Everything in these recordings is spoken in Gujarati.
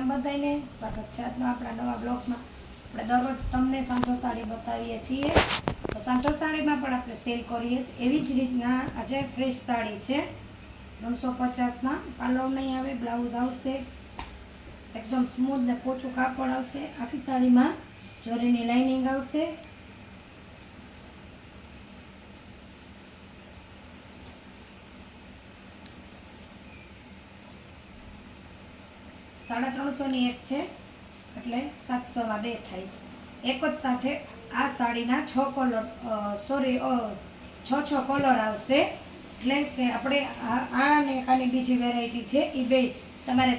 રામ બધાને સ્વાગત છે આજનો આપણા નવા બ્લોગમાં। આપણે દરરોજ તમને સાંથો સાડી બતાવીએ છીએ, તો સાંથો સાડીમાં પણ આપણે સેલ કરીએ છીએ। એવી જ રીતના આજે ફ્રેશ સાડી છે 350માં, પાલવ નહીં આવે, બ્લાઉઝ આવશે, એકદમ સ્મૂથ ને પોચું કાપડ આવશે। આખી સાડીમાં જોરીની લાઇનિંગ આવશે। ₹350 એક છે એટલે 700માં બે થાય। એક જ સાથે આ સાડીના 6 કલર છ કલર આવશે, એટલે કે આપણે આ અને આની બીજી વેરાયટી છે એ બે તમારે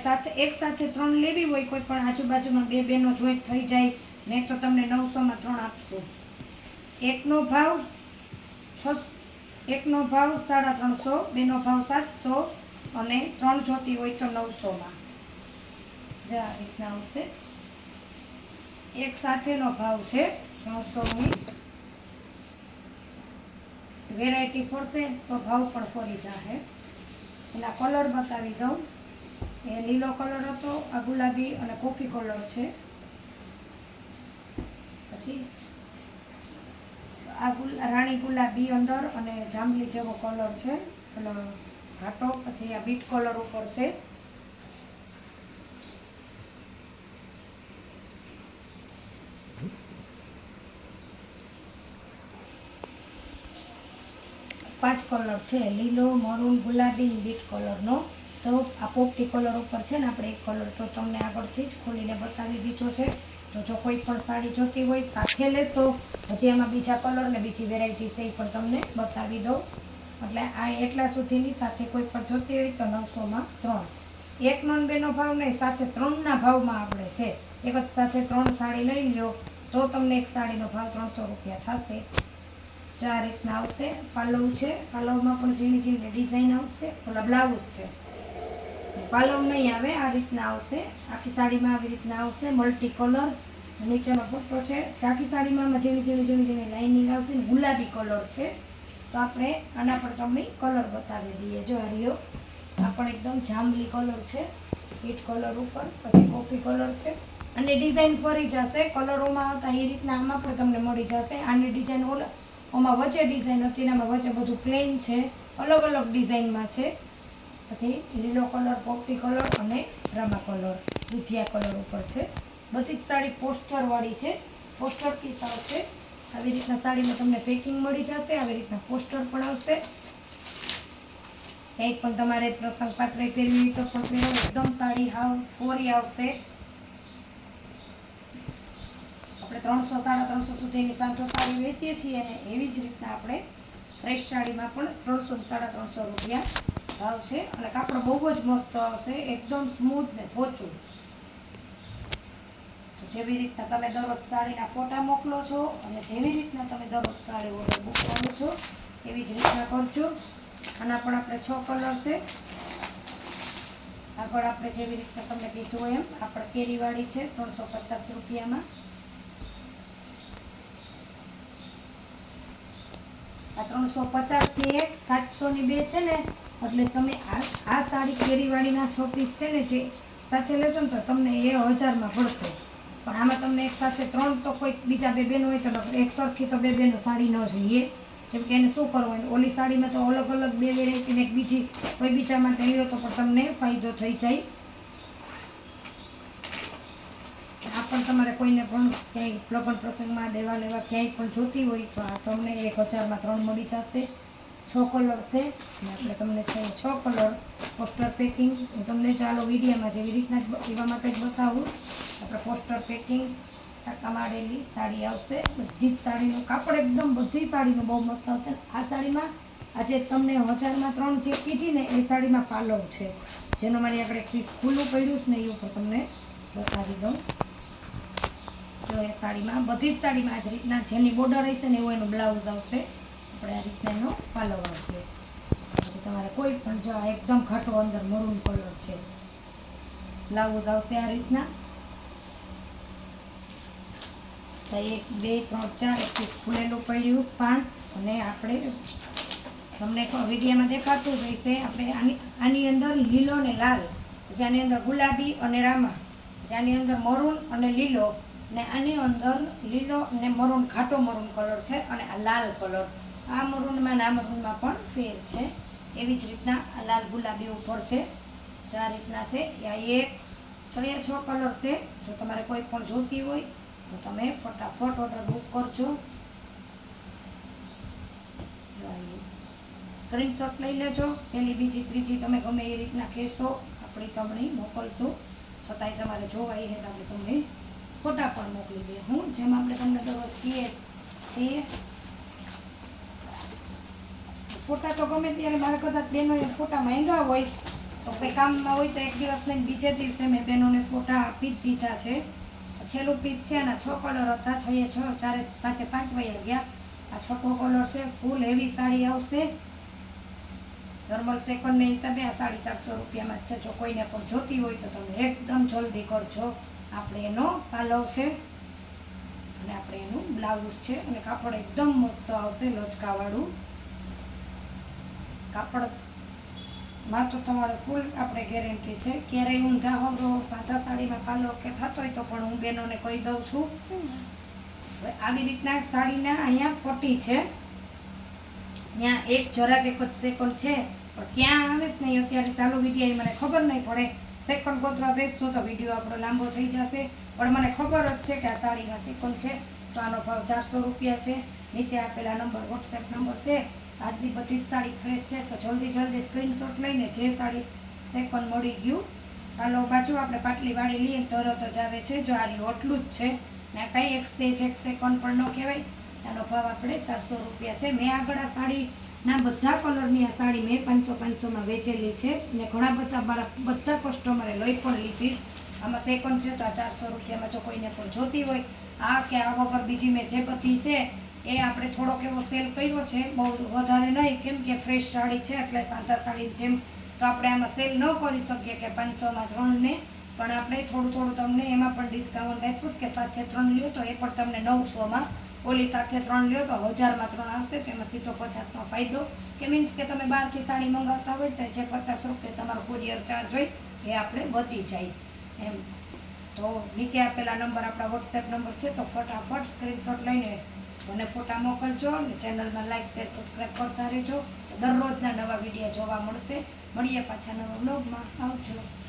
એક સાથે 3 લેવી હોય, કોઈ પણ આજુબાજુમાં બે બેનો જોઈન્ટ થઈ જાય ને, તો તમને 900માં 3 આપશું। એકનો ભાવ 350, બેનો ભાવ 700 અને 3 જોતી હોય તો 900માં આ રીતના આવશે। એક સાથેનો ભાવ છે 300ની। વેરાયટી ફરશે તો ભાવ પણ ફરી જશે। એના કલર બતાવી દઉં। એ લીલો કલર હતો, આ ગુલાબી અને કોફી કલર છે, પછી આ રાણી ગુલાબી અંદર અને જાંબલી જેવો કલર છે ઘાટો, પછી આ બીટ કલર ઉપર છે। પાંચ કલર છે, લીલો, મરૂન, ગુલાબી, બીટ કલરનો। તો આ પોપટી કલર ઉપર છે ને, આપણે એક કલર તો તમને આગળથી જ ખોલીને બતાવી દીધો છે। તો જો કોઈ પણ સાડી જોતી હોય સાથે લેશો, હજી એમાં બીજા કલર ને બીજી વેરાયટી છે એ પણ તમને બતાવી દઉં। એટલે આ એટલા સુધીની સાથે કોઈ પણ જોતી હોય તો 900માં 3। એકનો ને બેનો ભાવ નહીં, સાથે 3ના ભાવમાં આપણે છે। એક જ સાથે 3 સાડી લઈ લ્યો તો તમને એક સાડીનો ભાવ 300 રૂપિયા થશે। જો આ રીતના આવશે। પાલવ છે, પાલવમાં પણ ઝીણી ઝીણી ડિઝાઇન આવશે। ઓલા બ્લાઉઝ છે, પાલવ નહીં આવે, આ રીતના આવશે। આખી સાડીમાં આવી રીતના આવશે, મલ્ટી કલર, નીચેનો પટ્ટો છે। આખી સાડીમાં ઝીણી ઝીણી લાઇનિંગ આવશે, ગુલાબી કલર છે। તો આપણે આના પર તમને કલર બતાવી દઈએ। જો આ રહ્યો, આ પણ એકદમ જાંબલી કલર છે, પીટ કલર ઉપર, પછી કોફી કલર છે। અને ડિઝાઇન ફરી જશે, કલરોમાં આવતા એ રીતના આમાં પણ તમને મળી જશે। આની ડિઝાઇન ઓમાં વચ્ચે ડિઝાઇન હતી, એનામાં વચ્ચે બધું પ્લેન છે, અલગ અલગ ડિઝાઇનમાં છે। પછી લીલો કલર, પોપટી કલર અને રામા કલર, દૂધિયા કલર ઉપર છે। બધી જ સાડી પોસ્ટરવાળી છે, પોસ્ટર પીસ આવશે। આવી રીતના સાડીમાં તમને પેકિંગ મળી જશે, આવી રીતના પોસ્ટર પણ આવશે। કંઈક પણ તમારે પ્રસંગ પાત્રે પહેરવી હોય તો પણ પહેરો, એકદમ સાડી હાવ ફોરી આવશે। આપણે 300, 350 સુધીની સાંથો સાડી વેચીએ છીએ, અને એવી જ રીતના આપણે ફ્રેશ સાડીમાં પણ 300, 350 રૂપિયા ભાવ છે। અને કાપડ બહુ જ મસ્ત આવશે, એકદમ સ્મૂથ ને પોચું। તો જેવી રીતના તમે દરરોજ સાડીના ફોટા મોકલો છો અને જેવી રીતના તમે દરરોજ સાડી ઓર્ડર બુક કરો છો એવી જ રીતના કરજો। આના પણ આપણે 6 કલર છે। આગળ આપણે જેવી રીતના તમને કીધું એમ આપણે કેરીવાળી છે 350 રૂપિયામાં। આ 350ની એક, 700ની બે છે ને, એટલે તમે આ સાડી કેરીવાળીના 6 પીસ છે ને, જે સાથે લેશો ને તો તમને એ 1000માં પડશે। પણ આમાં તમને એક સાથે 3 તો કોઈ બીજા બે બેનો હોય તો એક સરખી તો બે બેનો સાડી ન જોઈએ, કેમ કે એને શું કરવાનું, ઓલી સાડીમાં તો અલગ અલગ બે વેરાયટીને એક બીજી કોઈ બીજા માટે લ્યો તો પણ તમને ફાયદો થઈ જાય। આ પણ તમારે કોઈને પણ ક્યાંય લગ્ન પ્રસંગમાં દેવા લેવા ક્યાંય પણ જોતી હોય તો આ તમને 1000માં 3 મળી જશે। 6 કલર છે, અને આપણે તમને છે 6 કલર પોસ્ટર પેકિંગ હું તમને ચાલો વિડીયોમાં જેવી રીતના એવા માટે જ બતાવું। આપણે પોસ્ટર પેકિંગ ટાંકા મારેલી સાડી આવશે। બધી જ સાડીનું કાપડ એકદમ બધી સાડીનું બહુ મસ્ત આવશે। આ સાડીમાં આજે તમને 1000માં 3 જે કીધી ને એ સાડીમાં પાલવ છે, જેનો મારી આગળ એક પીસ ખુલ્લું પડ્યું છે ને એ ઉપર તમને બતાવી દઉં। જો એ સાડીમાં બધી જ સાડીમાં આ જ રીતના જેની બોર્ડર હશે ને એવું એનું બ્લાઉઝ આવશે। આપણે આ રીતના એનો પાલવ આવશે। પછી તમારે કોઈ પણ જો એકદમ ઘાટો અંદર મરૂન કલર છે, બ્લાઉઝ આવશે આ રીતના। તો 1, 2, 3, 4 પીસ ખુલેલું પડ્યું 5, અને આપણે તમને વિડીયોમાં દેખાતું જ હશે, આપણે આની અંદર લીલો ને લાલ, જેની અંદર ગુલાબી અને રામા જેની અંદર મરૂન અને લીલો, ને આની અંદર લીલો અને મરૂન, ઘાટો મરૂન કલર છે, અને આ લાલ કલર. આ મરૂનમાં ને આ મરૂનમાં પણ ફેર છે. એવી જ રીતના આ લાલ ગુલાબી ઉપર છે. જો આ રીતના છે. આ 6 કલર છે. જો તમારે કોઈ પણ જોતી હોય તો તમે ફટાફટ ઓર્ડર બુક કરજો. સ્ક્રીનશોટ લઈ લેજો. પહેલી, બીજી, ત્રીજી તમે ગમે એ રીતના કહેશો, આપણે તમને મોકલશું. છતાંય તમારે જોવાય છે તો આપણે તમને ફોટા પણ મોકલી દઈએ. જેમ આપણે તમને દરરોજ કહીએ છીએ, ફોટા તો ગમે ત્યારે મારે કદાચ બહેનોએ ફોટા માંગ્યા હોય તો કંઈ કામમાં હોય તો એક દિવસ લઈને બીજે દિવસે મેં બહેનોને ફોટા આપી જ દીધા છે. છેલ્લું પીસ છે એના 6 કલર હતા. 6 એ 6, 4 એ 5 એ 5 વયા ગયા. આ છોટો કલર છે. ફૂલ હેવી સાડી આવશે. નોર્મલ સેકન્ડને હિસાબે આ 450 રૂપિયામાં જ છે. જો કોઈને પણ જોતી હોય તો તમે એકદમ જલ્દી કરજો. આપણે એનો પાલવ છે અને આપણે એનું બ્લાઉઝ છે, અને કાપડ એકદમ મસ્ત આવશે, લચકાવાળું કાપડમાં તો તમારે ફૂલ આપણે ગેરંટી છે. ક્યારેય હું જાહો સાદા સાડીમાં પાલવ કે થતો હોય તો પણ હું બહેનોને કહી દઉં છું. હવે આવી રીતના સાડીના અહીંયા પટ્ટી છે. ત્યાં જરાક એક જ સેકન્ડ છે, પણ ક્યાં આવે છે ને અત્યારે ચાલુ વિડીયો મને ખબર નહીં પડે. સેકન્ડ ગોતવા બેસશું તો વિડીયો આપણો લાંબો થઈ જશે. પણ મને ખબર જ છે કે આ સાડીના સેકન્ડ છે. તો આનો ભાવ 400 રૂપિયા છે. નીચે આપેલા નંબર વોટ્સએપ નંબર છે. આજની બધી જ સાડી ફ્રેશ છે, તો જલ્દી સ્ક્રીનશોટ લઈને જે સાડી સેકન્ડ મળી ગયું. પાલો બાજુ આપણે પાટલી વાળી લઈએ તરત જ આવે છે. જો આ એટલું જ છે ને, કાંઈ એક સેકન્ડ પણ ન કહેવાય. આનો ભાવ આપણે 400 રૂપિયા છે. મેં આગળ આ સાડીના બધા કલરની આ સાડી મેં 500-500માં વેચેલી છે, ને ઘણા બધા મારા બધા કસ્ટમરે લઈ પણ લીધી. આમાં સેકન્ડ છે તો આ 400 રૂપિયામાં જો કોઈને પણ જોતી હોય, આ કે આ વગર બીજી મેં જે બધી છે એ આપણે થોડોક એવો સેલ કર્યો છે, બહુ વધારે નહીં, કેમ કે ફ્રેશ સાડી છે એટલે સાદા સાડી જેમ તો આપણે આમાં સેલ ન કરી શકીએ કે 500માં 3 ને, પણ આપણે થોડું તમને એમાં પણ ડિસ્કાઉન્ટ આપ્યું કે સાથે 3 લ્યો તો એ પણ તમને 900માં, ઓલી સાથે 3 લ્યો તો 1000માં 3 આવશે. તો એમાં સીધો 50નો ફાયદો, કે મીન્સ કે તમે બહારથી સાડી મંગાવતા હોય તો જે 50 રૂપિયા તમારો કુરિયર ચાર્જ હોય એ આપણે બચી જાય એમ. તો નીચે આપેલા નંબર આપણા વોટ્સએપ નંબર છે. તો ફટાફટ સ્ક્રીનશોટ લઈને મને ફોટા મોકલજો, અને ચેનલમાં લાઈક, શેર, સબસ્ક્રાઈબ કરતા રહેજો. દરરોજના નવા વિડીયો જોવા મળશે. મળીએ પાછા નવા બ્લોગમાં. આવજો.